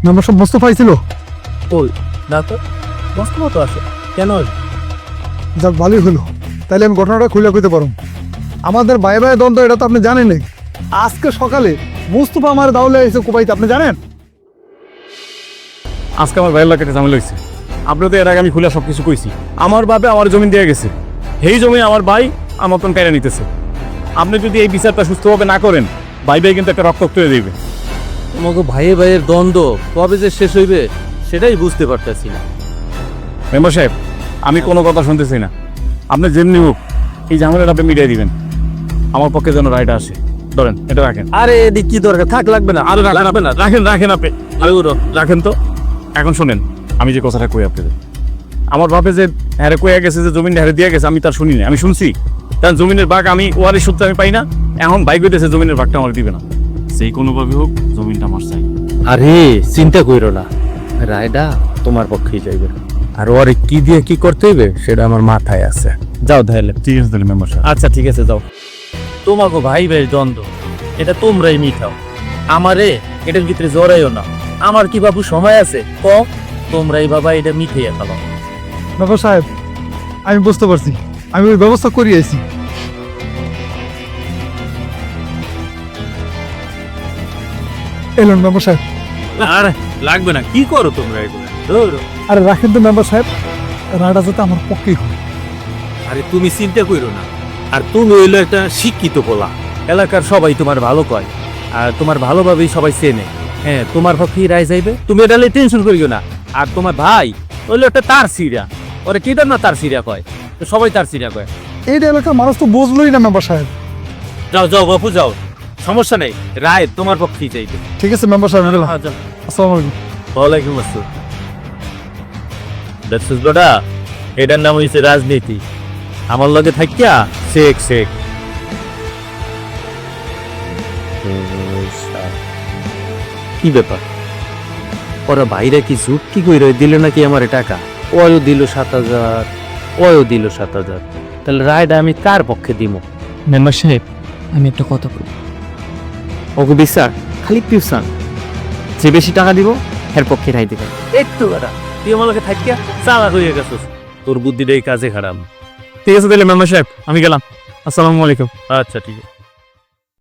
Member সব মোস্তফা ছিল। ওই না তো মোস্তফা তো আসে কেন? যাক ভালোই হলো, তাইলে আমি ঘটনাটা খুলে কইতে পারো। আমাদের ভাই ভাই দ্বন্দ্ব এটা তো আপনি জানেন। আজকে সকালে মুস্তফা আমার দাউলে এসে কুপাইতে, আপনি জানেন? আজকে আমার ভাইয়ের লোকের ঝামেলা হয়েছে। আপনি তো এর আগে আমি খুলে সব কিছু কইছি। আমার বাপে আমার জমি দিয়ে গেছে, এই জমি আমার ভাই আমার মতন কেড়ে নিতেছে। আপনি যদি এই বিচারটা সুস্থভাবে না করেন, ভাই ভাই কিন্তু একটা রক্ত তুলে দেবে। তোমাকে ভাইয়ে ভাইয়ের দ্বন্দ্ব কবে যে শেষ হইবে সেটাই বুঝতে পারতেছি না। মেম্বার সাহেব, আমি কোনো কথা শুনতেছি না। আপনি যেমনি হোক এই ঝামেলাটা আপনি মিটিয়ে দিবেন, আমার পক্ষে যেন রায়টা আসে। ধরেন, এটা রাখেন। আরে এদিক কি দরকার, থাক লাগবে না। আরে রাখেন না, রাখেন আপনি। আরে রাখেন তো। এখন শোনেন, আমি যে কথাটা কই আপনাদের, আমার বাপে যে হ্যারে কইয়া গেছে যে জমিন হ্যারে দিয়ে গেছে, আমি তার শুনি না। আমি শুনছি তার জমিনের ভাগ আমি ওয়ারি সূত্রে আমি পাই না। এখন ভাই কইতেছে জমিনের ভাগটা আমার দিবে না। সেই কোনোভাবে হোক জমিনটা আমার চাই। আরে চিন্তা কইরো না, রায়টা তোমার পক্ষেই যাইবে। আর ওরে কি দিয়ে কি করতে হইবে সেটা আমার মাথায় আছে। যাও তাহলে। ঠিক আছে তাহলে মেম্বার সাহেব। আচ্ছা ঠিক আছে, যাও। তোমাকে ভাই ভাই দ্বন্দ্ব এটা তোমরাই মিটাও, আমারে এটার ভিতরে জড়াইও না। আমার কি বাবু সময় আছে ক, তোমরাই বাবা এটা মিটিয়ে ফেলো। মেম্বার সাহেব, আমি বুঝতে পারছি, আমি ওই ব্যবস্থা করিয়েছি। এলেন মেম্বার সাহেব। আর লাগবে না, কি করো তোমরা এগুলো? ধরো। আরে রাখেন তো মেম্বার সাহেব, রায়টা যাতে আমার পক্ষেই হয়। আরে তুমি চিন্তা করো না, আর তুমি হইলো একটা শিক্ষিত পোলা, এলাকার সবাই তোমার ভালো কয়, আর তোমার ভালোভাবেই সবাই চেনে। হ্যাঁ, তোমার পক্ষেই রায় যাইবে, তুমি এটা টেনশন করিও না। আর তোমার ভাই হইলো একটা তার সিরা, ওরে কি না তার সিরা কয়, তো সবাই তার সিরা কয়। এইটা এলাকার মানুষ তো বুঝলোই না মেম্বার সাহেব। যাও যাও বাপু যাও, সমস্যা নেই, রায় তোমার পক্ষেই যাইবে। ঠিক আছে মেম্বার সাহেব, আসসালামু আলাইকুম। ওয়ালাইকুম আসসালাম। দেখছিস বেটা, এটার নাম হইছে রাজনীতি। আমার লগে থাকিয়া শেখ শেখ। কি ব্যাপার, ওরা বাইরে কি জুট কি কইরা দিল নাকি আমার টাকা? ওয়ও দিল ৭,০০০, ওয়ও দিল ৭,০০০। তাহলে রায়টা আমি কার পক্ষে দিব? মেম্বার সাহেব, আমি একটা কথা বলি। ওকে বিচার খালি পিউসান, যে বেশি টাকা দিব এর পক্ষে রায় দিবেন। একটু বেটা, তুই আমার লগে থাকিয়া চালাক হয়ে গেছিস, তোর বুদ্ধিটাই কাজে খারাপ। ঠিক আছে তাহলে মেম্বার সাহেব, আমি গেলাম। আসসালামু আলাইকুম। আচ্ছা ঠিক আছে।